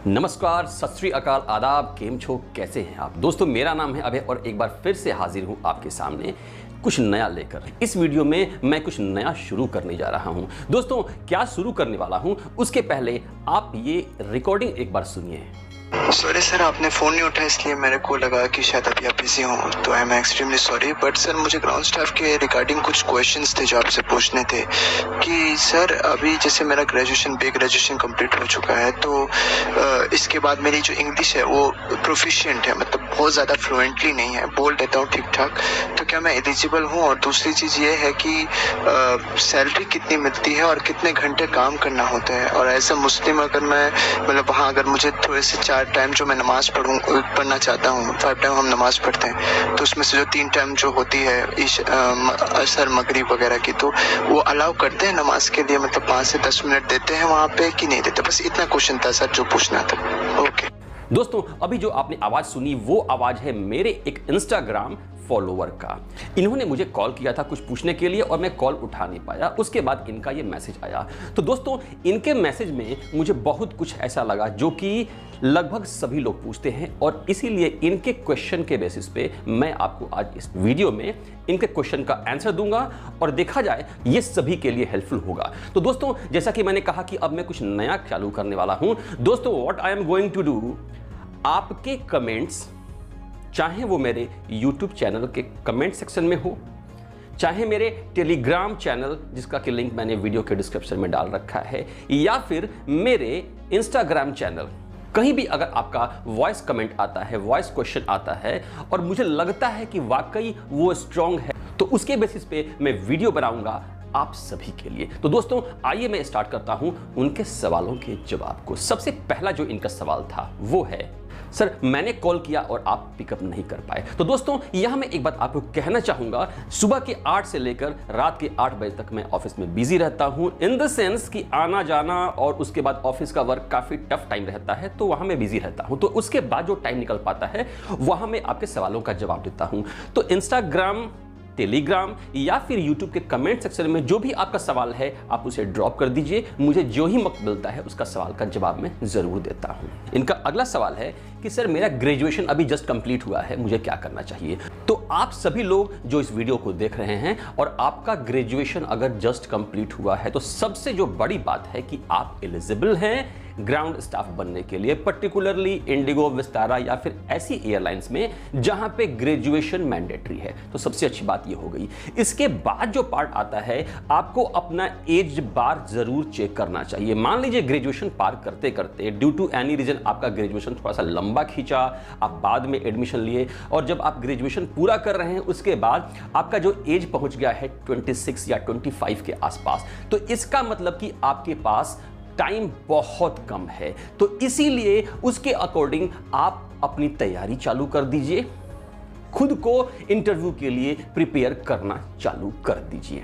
नमस्कार, सत श्री अकाल, आदाब, केम छो, कैसे हैं आप दोस्तों। मेरा नाम है अभय और एक बार फिर से हाजिर हूं आपके सामने कुछ नया लेकर। इस वीडियो में मैं कुछ नया शुरू करने जा रहा हूं। दोस्तों, क्या शुरू करने वाला हूं उसके पहले आप ये रिकॉर्डिंग एक बार सुनिए। सॉरी सर, आपने फ़ोन नहीं उठाया इसलिए मेरे को लगा कि शायद अभी आप बिजी हों, तो I am extremely sorry. But sir, मुझे ग्राउंड स्टाफ के रिगार्डिंग कुछ क्वेश्चंस थे जो आपसे पूछने थे कि सर अभी जैसे मेरा ग्रेजुएशन कंप्लीट हो चुका है, तो इसके बाद मेरी जो इंग्लिश है वो प्रोफिशिएंट है, मतलब बहुत ज़्यादा फ्लुएंटली नहीं है, बोल देता हूँ ठीक ठाक। तो क्या मैं एलिजिबल हूँ? और दूसरी चीज़ ये है कि सैलरी कितनी मिलती है और कितने घंटे काम करना होता है। और एज अ मुस्लिम अगर मैं मतलब वहाँ अगर मुझे थोड़े से 4 टाइम जो मैं नमाज पढ़ना चाहता हूँ, 5 टाइम हम नमाज पढ़ते हैं, तो उसमें से जो 3 टाइम जो होती है असर मगरिब वगैरह की, तो वो अलाउ करते हैं नमाज के लिए, मतलब 5 से 10 मिनट देते हैं वहाँ पे कि नहीं देते? बस इतना क्वेश्चन था सर जो पूछना था। ओके दोस्तों, अभी जो आपने आवाज सुनी वो आवाज है मेरे एक इंस्टाग्राम फॉलोवर का। इन्होंने मुझे कॉल किया था कुछ पूछने के लिए और मैं कॉल उठा नहीं पाया। उसके बाद इनका ये मैसेज आया। तो दोस्तों, इनके मैसेज में मुझे बहुत कुछ ऐसा लगा जो कि लगभग सभी लोग पूछते हैं, और इसीलिए इनके क्वेश्चन के बेसिस पे मैं आपको आज इस वीडियो में इनके क्वेश्चन का आंसर दूंगा और देखा जाए ये सभी के लिए हेल्पफुल होगा। तो दोस्तों, जैसा कि मैंने कहा कि अब मैं कुछ नया चालू करने वाला हूं। दोस्तों, what I am going to do, आपके कमेंट्स, चाहे वो मेरे YouTube चैनल के कमेंट सेक्शन में हो, चाहे मेरे टेलीग्राम चैनल जिसका कि लिंक मैंने वीडियो के डिस्क्रिप्शन में डाल रखा है, या फिर मेरे इंस्टाग्राम चैनल, कहीं भी अगर आपका वॉइस कमेंट आता है, वॉइस क्वेश्चन आता है और मुझे लगता है कि वाकई वो स्ट्रांग है, तो उसके बेसिस पे मैं वीडियो बनाऊंगा आप सभी के लिए। तो दोस्तों, आइए मैं स्टार्ट करता हूं उनके सवालों के जवाब को। सबसे पहला जो इनका सवाल था वो है, सर मैंने कॉल किया और आप पिकअप नहीं कर पाए। तो दोस्तों, यहां मैं एक बात आपको कहना चाहूंगा, सुबह के 8 से लेकर रात के 8 बजे तक मैं ऑफिस में बिजी रहता हूं, इन द सेंस कि आना जाना और उसके बाद ऑफिस का वर्क काफी टफ टाइम रहता है, तो वहां मैं बिजी रहता हूं। तो उसके बाद जो टाइम निकल पाता है वहां मैं आपके सवालों का जवाब देता हूं। तो इंस्टाग्राम, टेलीग्राम या फिर यूट्यूब के कमेंट सेक्शन में जो भी आपका सवाल है आप उसे ड्रॉप कर दीजिए। मुझे जो ही वक्त मिलता है उसका सवाल का जवाब मैं जरूर देता हूं। इनका अगला सवाल है कि सर मेरा ग्रेजुएशन अभी जस्ट कंप्लीट हुआ है, मुझे क्या करना चाहिए। तो आप सभी लोग जो इस वीडियो को देख रहे हैं और आपका ग्रेजुएशन अगर जस्ट कंप्लीट हुआ है, तो सबसे जो बड़ी बात है कि आप एलिजिबल हैं ग्राउंड स्टाफ बनने के लिए, पर्टिकुलरली इंडिगो, विस्तारा या फिर ऐसी एयरलाइंस में जहां पे ग्रेजुएशन मैंडेटरी है। तो सबसे अच्छी बात ये हो गई। इसके बाद जो पार्ट आता है, आपको अपना एज बार जरूर चेक करना चाहिए। मान लीजिए ग्रेजुएशन पार करते करते ड्यू टू एनी रीजन आपका ग्रेजुएशन थोड़ा सा लंबा खींचा, आप बाद में एडमिशन लिए और जब आप ग्रेजुएशन पूरा कर रहे हैं उसके बाद आपका जो एज पहुंच गया है 26 या 25 के आसपास, तो इसका मतलब कि आपके पास टाइम बहुत कम है। तो इसीलिए उसके अकॉर्डिंग आप अपनी तैयारी चालू कर दीजिए, खुद को इंटरव्यू के लिए प्रिपेयर करना चालू कर दीजिए।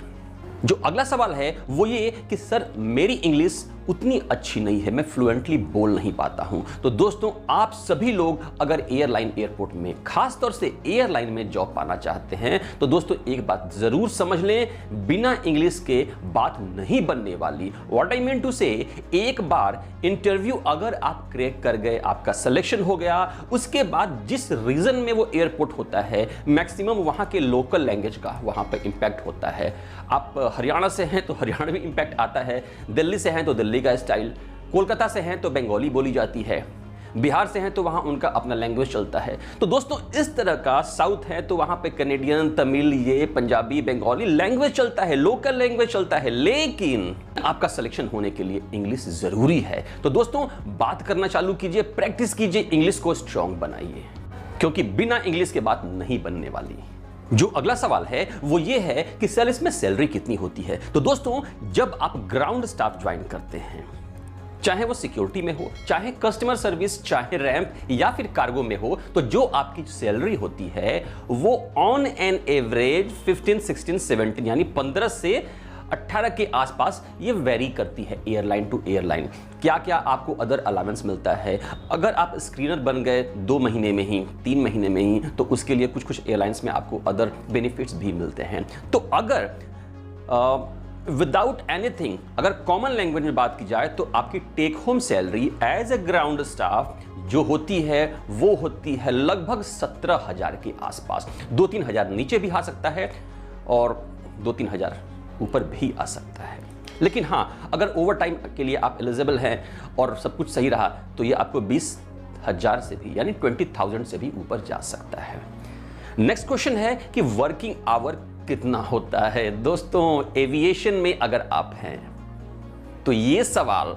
जो अगला सवाल है वो ये कि सर मेरी इंग्लिश उतनी अच्छी नहीं है, मैं फ्लुएंटली बोल नहीं पाता हूं। तो दोस्तों, आप सभी लोग अगर एयरलाइन, एयरपोर्ट में, खासतौर से एयरलाइन में जॉब पाना चाहते हैं, तो दोस्तों एक बात जरूर समझ लें, बिना इंग्लिश के बात नहीं बनने वाली। व्हाट आई मीन टू से, एक बार इंटरव्यू अगर आप क्रैक कर गए, आपका सिलेक्शन हो गया, उसके बाद जिस रीजन में वो एयरपोर्ट होता है, मैक्सिमम वहां के लोकल लैंग्वेज का वहां पर इंपैक्ट होता है। आप हरियाणा से हैं तो हरियाणवी इंपैक्ट आता है, दिल्ली से हैं तो दिल्ली का स्टाइल, कोलकाता से हैं तो बंगाली बोली जाती है, बिहार से हैं तो वहां उनका अपना लैंग्वेज चलता है। तो दोस्तों, इस तरह का, साउथ है तो वहां पे कनेडियन, तमिल, ये पंजाबी, बंगाली लैंग्वेज चलता है, लोकल लैंग्वेज चलता है, लेकिन आपका सिलेक्शन होने के लिए इंग्लिश जरूरी है। तो दोस्तों, बात करना चालू कीजिए, प्रैक्टिस कीजिए, इंग्लिश को स्ट्रांग बनाइए, क्योंकि बिना इंग्लिश के बात नहीं बनने वाली। जो अगला सवाल है वो ये है कि सर इसमें सैलरी कितनी होती है। तो दोस्तों, जब आप ग्राउंड स्टाफ ज्वाइन करते हैं, चाहे वो सिक्योरिटी में हो, चाहे कस्टमर सर्विस, चाहे रैंप या फिर कार्गो में हो, तो जो आपकी सैलरी होती है वो ऑन एन एवरेज 15, 16, 17 यानी 15 से 18 के आसपास ये वेरी करती है एयरलाइन टू एयरलाइन। क्या क्या आपको अदर अलावेंस मिलता है, अगर आप स्क्रीनर बन गए 2 महीने में ही, 3 महीने में ही, तो उसके लिए कुछ कुछ एयरलाइंस में आपको अदर बेनिफिट्स भी मिलते हैं। तो अगर विदाउट एनीथिंग अगर कॉमन लैंग्वेज में बात की जाए तो आपकी take home salary as a ground staff जो होती है वो होती है लगभग 17,000 के आसपास। 2-3 हज़ार नीचे भी आ सकता है और 2-3 हज़ार ऊपर भी आ सकता है। लेकिन हाँ, अगर ओवर टाइम के लिए आप एलिजिबल हैं और सब कुछ सही रहा तो ये आपको 20,000 से भी यानी 20,000 से भी ऊपर जा सकता है। नेक्स्ट क्वेश्चन है कि वर्किंग आवर कितना होता है। दोस्तों, एविएशन में अगर आप हैं तो ये सवाल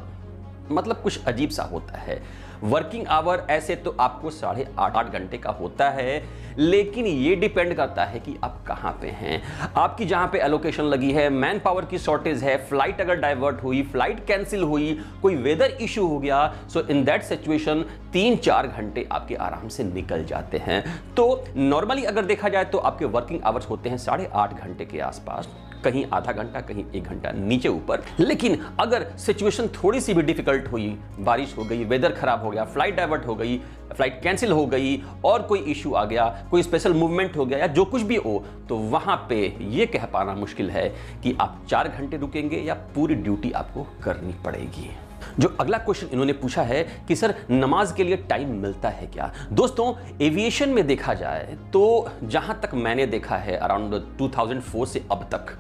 मतलब कुछ अजीब सा होता है। वर्किंग आवर ऐसे तो आपको 8.5 घंटे का होता है, लेकिन ये डिपेंड करता है कि आप कहाँ पे हैं। आपकी जहाँ पे एलोकेशन लगी है, मैन पावर की शॉर्टेज है, फ्लाइट अगर डाइवर्ट हुई, फ्लाइट कैंसिल हुई, कोई वेदर इशू हो गया, सो इन दैट सिचुएशन 3-4 घंटे आपके आराम से निकल जाते हैं। तो नॉर्मली अगर देखा जाए तो आपके वर्किंग आवर्स होते हैं 8.5 घंटे के आसपास, कहीं आधा घंटा, कहीं 1 घंटा नीचे ऊपर। लेकिन अगर सिचुएशन थोड़ी सी भी डिफिकल्ट हुई, बारिश हो गई, वेदर खराब हो गया, फ्लाइट डाइवर्ट हो गई, फ्लाइट कैंसिल हो गई और कोई इशू आ गया, कोई स्पेशल मूवमेंट हो गया या जो कुछ भी हो, तो वहां पे ये कह पाना मुश्किल है कि आप 4 घंटे रुकेंगे या पूरी ड्यूटी आपको करनी पड़ेगी। जो अगला क्वेश्चन इन्होंने पूछा है कि सर नमाज के लिए टाइम मिलता है क्या। दोस्तों, एविएशन में देखा जाए तो जहां तक मैंने देखा है अराउंड 2004 से अब तक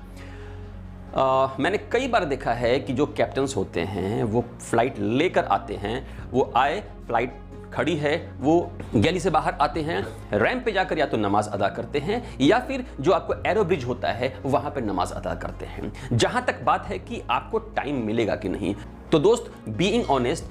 मैंने कई बार देखा है कि जो कैप्टन्स होते हैं वो फ्लाइट लेकर आते हैं, वो आए, फ्लाइट खड़ी है, वो गैली से बाहर आते हैं, रैंप पे जाकर या तो नमाज अदा करते हैं या फिर जो आपको एरो ब्रिज होता है वहां पे नमाज अदा करते हैं। जहां तक बात है कि आपको टाइम मिलेगा कि नहीं, तो दोस्त बीइंग ऑनेस्ट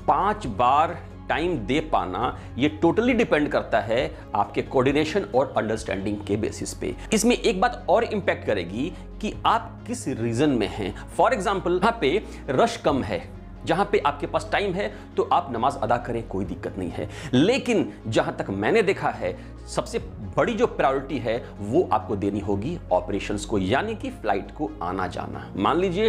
5 बार टाइम दे पाना ये टोटली डिपेंड करता है आपके कोऑर्डिनेशन और अंडरस्टैंडिंग के बेसिस पे। इसमें एक बात और इंपैक्ट करेगी कि आप किस रीजन में हैं। फॉर एग्जांपल, यहाँ पे रश कम है, जहां पे आपके पास टाइम है तो आप नमाज अदा करें, कोई दिक्कत नहीं है। लेकिन जहां तक मैंने देखा है सबसे बड़ी जो प्रायोरिटी है वो आपको देनी होगी ऑपरेशंस को, यानी कि फ्लाइट को आना जाना। मान लीजिए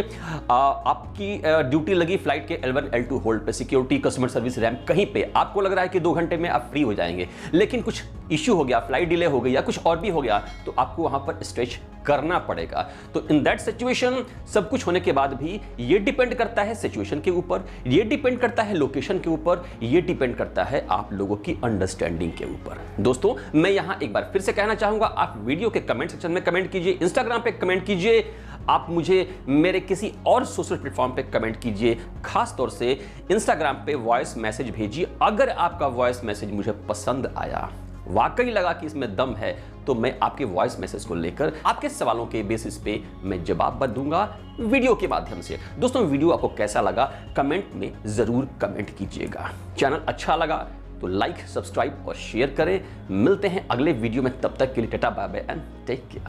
आपकी ड्यूटी लगी फ्लाइट के L1 L2 होल्ड पे, सिक्योरिटी, कस्टमर सर्विस, रैंप, कहीं पे आपको लग रहा है कि 2 घंटे में आप फ्री हो जाएंगे, लेकिन कुछ इश्यू हो गया, फ्लाइट डिले हो गई या कुछ और भी हो गया, तो आपको वहां पर स्ट्रेच करना पड़ेगा। तो इन दैट सिचुएशन सब कुछ होने के बाद भी ये डिपेंड करता है सिचुएशन के ऊपर, ये डिपेंड करता है लोकेशन के ऊपर, ये डिपेंड करता है आप लोगों की अंडरस्टैंडिंग के ऊपर। दोस्तों, मैं यहां एक बार फिर से कहना चाहूंगा, आप वीडियो के कमेंट सेक्शन में कमेंट कीजिए, इंस्टाग्राम पे कमेंट कीजिए, आप मुझे मेरे किसी और सोशल प्लेटफॉर्म पे कमेंट कीजिए, खास तौर से इंस्टाग्राम पे वॉइस मैसेज भेजिए। अगर आपका वॉइस मैसेज मुझे पसंद आया, वाकई लगा कि इसमें दम है, तो मैं आपके वॉइस मैसेज को लेकर आपके सवालों के बेसिस पे मैं जवाब दूंगा वीडियो के माध्यम से। दोस्तों, वीडियो आपको कैसा लगा कमेंट में जरूर कमेंट कीजिएगा। चैनल अच्छा लगा तो लाइक, सब्सक्राइब और शेयर करें। मिलते हैं अगले वीडियो में, तब तक के लिए tata bye bye and take care.